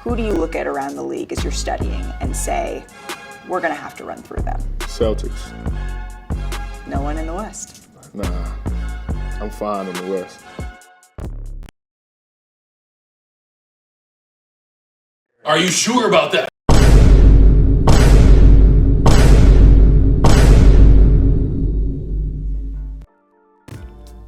who do you look at around the league as you're studying and say, we're going to have to run through them? Celtics. No one in the West? Nah, I'm fine in the West. Are you sure about that?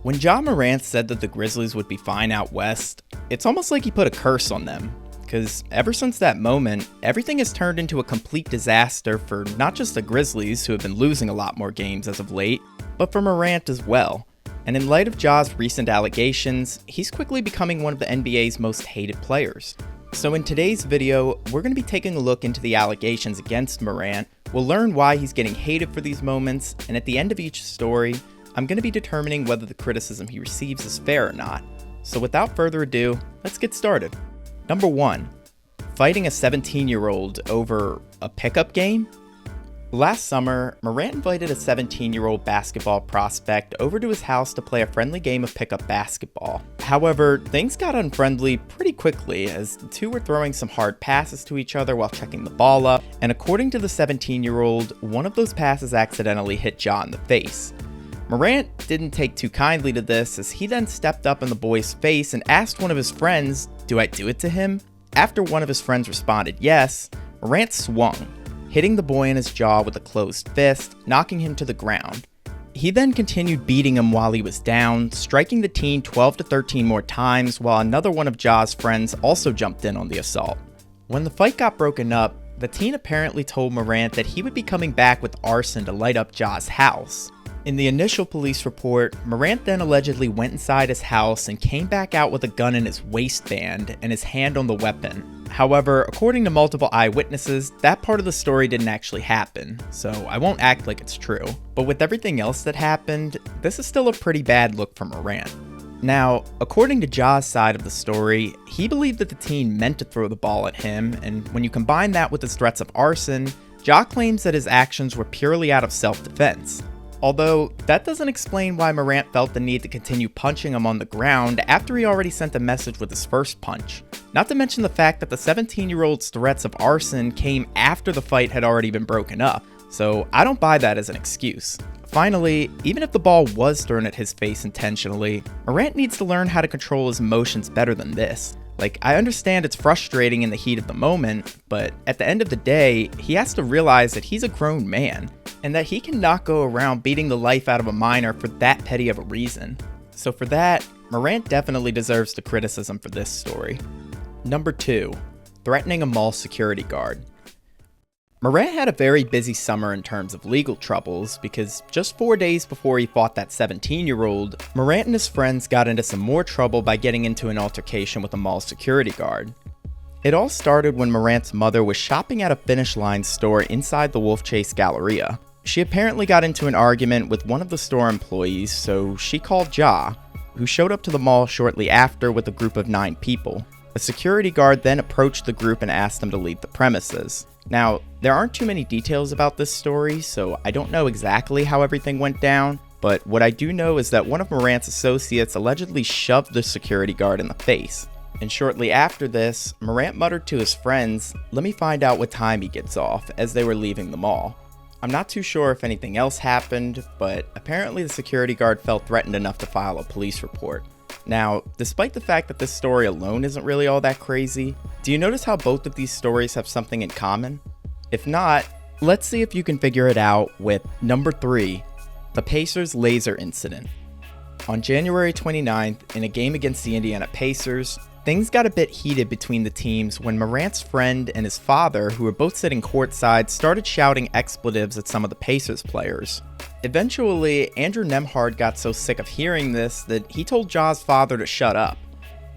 When Ja Morant said that the Grizzlies would be fine out west, it's almost like he put a curse on them. Because ever since that moment, everything has turned into a complete disaster for not just the Grizzlies, who have been losing a lot more games as of late, but for Morant as well. And in light of Ja's recent allegations, he's quickly becoming one of the NBA's most hated players. So in today's video, we're going to be taking a look into the allegations against Morant. We'll learn why he's getting hated for these moments, and at the end of each story, I'm going to be determining whether the criticism he receives is fair or not. So without further ado, let's get started. Number 1. Fighting a 17-year-old over a pickup game? Last summer, Morant invited a 17-year-old basketball prospect over to his house to play a friendly game of pickup basketball. However, things got unfriendly pretty quickly as the two were throwing some hard passes to each other while checking the ball up, and according to the 17-year-old, one of those passes accidentally hit Ja in the face. Morant didn't take too kindly to this, as he then stepped up in the boy's face and asked one of his friends, "Do I do it to him?" After one of his friends responded yes, Morant swung, hitting the boy in his jaw with a closed fist, knocking him to the ground. He then continued beating him while he was down, striking the teen 12 to 13 more times, while another one of Ja's friends also jumped in on the assault. When the fight got broken up, the teen apparently told Morant that he would be coming back with arson to light up Ja's house. In the initial police report, Morant then allegedly went inside his house and came back out with a gun in his waistband and his hand on the weapon. However, according to multiple eyewitnesses, that part of the story didn't actually happen, so I won't act like it's true. But with everything else that happened, this is still a pretty bad look for Morant. Now, according to Ja's side of the story, he believed that the teen meant to throw the ball at him, and when you combine that with his threats of arson, Ja claims that his actions were purely out of self-defense. Although, that doesn't explain why Morant felt the need to continue punching him on the ground after he already sent a message with his first punch. Not to mention the fact that the 17-year-old's threats of arson came after the fight had already been broken up, so I don't buy that as an excuse. Finally, even if the ball was thrown at his face intentionally, Morant needs to learn how to control his emotions better than this. Like, I understand it's frustrating in the heat of the moment, but at the end of the day, he has to realize that he's a grown man, and that he cannot go around beating the life out of a minor for that petty of a reason. So for that, Morant definitely deserves the criticism for this story. Number 2. Threatening a mall security guard. Morant had a very busy summer in terms of legal troubles because just 4 days before he fought that 17-year-old, Morant and his friends got into some more trouble by getting into an altercation with a mall security guard. It all started when Morant's mother was shopping at a Finish Line store inside the Wolf Chase Galleria. She apparently got into an argument with one of the store employees, so she called Ja, who showed up to the mall shortly after with a group of 9 people. A security guard then approached the group and asked them to leave the premises. Now, there aren't too many details about this story, so I don't know exactly how everything went down, but what I do know is that one of Morant's associates allegedly shoved the security guard in the face. And shortly after this, Morant muttered to his friends, "Let me find out what time he gets off," as they were leaving the mall. I'm not too sure if anything else happened, but apparently the security guard felt threatened enough to file a police report. Now, despite the fact that this story alone isn't really all that crazy, do you notice how both of these stories have something in common? If not, let's see if you can figure it out with number 3, the Pacers laser incident. On January 29th, in a game against the Indiana Pacers, things got a bit heated between the teams when Morant's friend and his father, who were both sitting courtside, started shouting expletives at some of the Pacers players. Eventually, Andrew Nembhard got so sick of hearing this that he told Ja's father to shut up.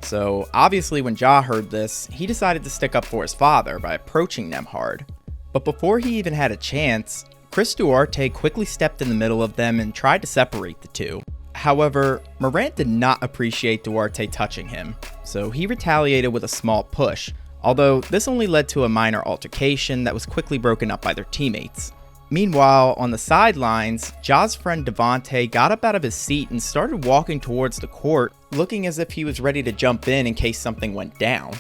So obviously when Ja heard this, he decided to stick up for his father by approaching Nembhard. But before he even had a chance, Chris Duarte quickly stepped in the middle of them and tried to separate the two. However, Morant did not appreciate Duarte touching him, so he retaliated with a small push, although this only led to a minor altercation that was quickly broken up by their teammates. Meanwhile, on the sidelines, Ja's friend Devontae got up out of his seat and started walking towards the court, looking as if he was ready to jump in case something went down.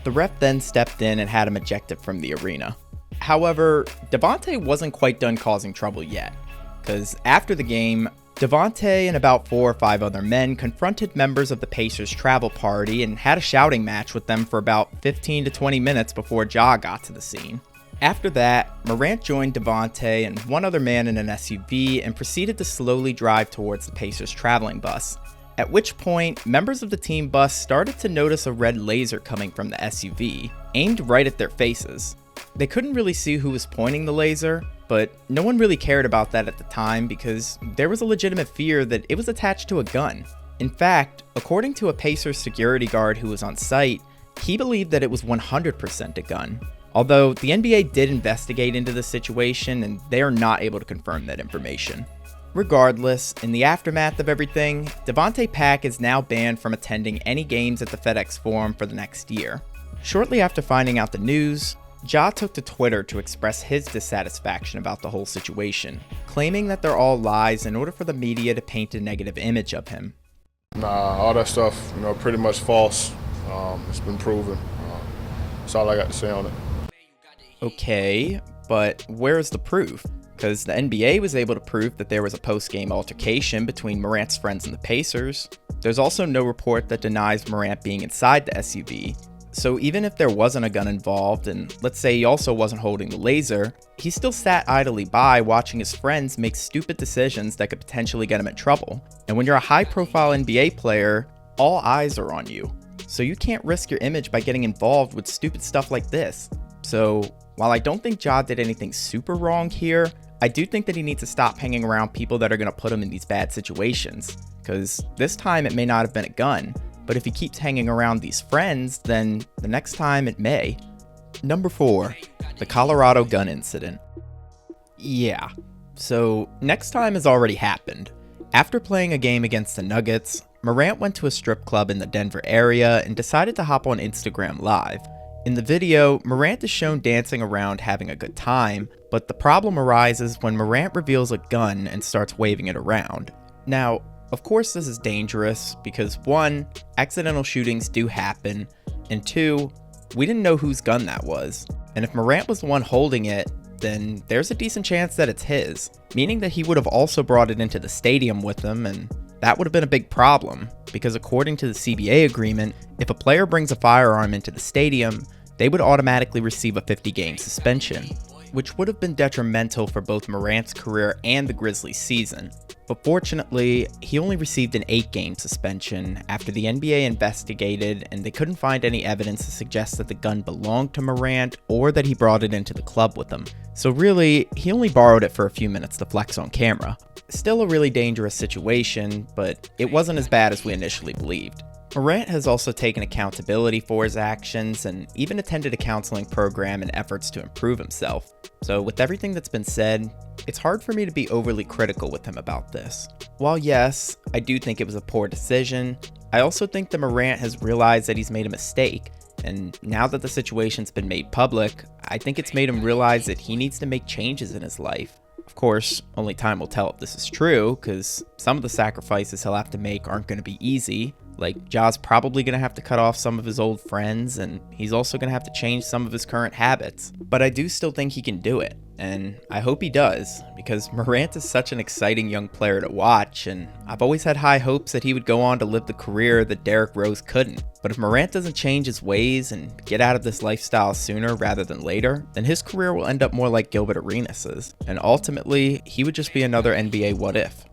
The ref then stepped in and had him ejected from the arena. However, Devontae wasn't quite done causing trouble yet, because after the game, Devontae and about 4 or 5 other men confronted members of the Pacers travel party and had a shouting match with them for about 15 to 20 minutes before Ja got to the scene. After that, Morant joined Devontae and one other man in an SUV and proceeded to slowly drive towards the Pacers traveling bus. At which point, members of the team bus started to notice a red laser coming from the SUV, aimed right at their faces. They couldn't really see who was pointing the laser, but no one really cared about that at the time because there was a legitimate fear that it was attached to a gun. In fact, according to a Pacers security guard who was on site, he believed that it was 100% a gun. Although the NBA did investigate into the situation and they are not able to confirm that information. Regardless, in the aftermath of everything, Devontae Pack is now banned from attending any games at the FedEx Forum for the next year. Shortly after finding out the news, Ja took to Twitter to express his dissatisfaction about the whole situation, claiming that they're all lies in order for the media to paint a negative image of him. Nah, all that stuff, pretty much false. It's been proven. That's all I got to say on it. Okay, but where's the proof? Because the NBA was able to prove that there was a post-game altercation between Morant's friends and the Pacers. There's also no report that denies Morant being inside the SUV. So even if there wasn't a gun involved, and let's say he also wasn't holding the laser, he still sat idly by watching his friends make stupid decisions that could potentially get him in trouble. And when you're a high-profile NBA player, all eyes are on you. So you can't risk your image by getting involved with stupid stuff like this. So while I don't think Ja did anything super wrong here, I do think that he needs to stop hanging around people that are going to put him in these bad situations. Because this time it may not have been a gun, but if he keeps hanging around these friends, then the next time it may. Number 4, the Colorado gun incident. Yeah, so next time has already happened. After playing a game against the Nuggets, Morant went to a strip club in the Denver area and decided to hop on Instagram Live. In the video, Morant is shown dancing around having a good time, but the problem arises when Morant reveals a gun and starts waving it around. Now, of course this is dangerous because 1, accidental shootings do happen, and 2, we didn't know whose gun that was. And if Morant was the one holding it, then there's a decent chance that it's his, meaning that he would have also brought it into the stadium with him, and that would have been a big problem, because according to the CBA agreement, if a player brings a firearm into the stadium, they would automatically receive a 50-game suspension, which would have been detrimental for both Morant's career and the Grizzlies' season. But fortunately, he only received an 8-game suspension after the NBA investigated and they couldn't find any evidence to suggest that the gun belonged to Morant or that he brought it into the club with him. So really, he only borrowed it for a few minutes to flex on camera. Still a really dangerous situation, but it wasn't as bad as we initially believed. Morant has also taken accountability for his actions and even attended a counseling program in efforts to improve himself. So with everything that's been said, it's hard for me to be overly critical with him about this. While yes, I do think it was a poor decision, I also think that Morant has realized that he's made a mistake. And now that the situation's been made public, I think it's made him realize that he needs to make changes in his life. Of course, only time will tell if this is true, because some of the sacrifices he'll have to make aren't going to be easy. Like, Ja's probably going to have to cut off some of his old friends, and he's also going to have to change some of his current habits. But I do still think he can do it, and I hope he does, because Morant is such an exciting young player to watch, and I've always had high hopes that he would go on to live the career that Derrick Rose couldn't. But if Morant doesn't change his ways and get out of this lifestyle sooner rather than later, then his career will end up more like Gilbert Arenas', and ultimately, he would just be another NBA what if.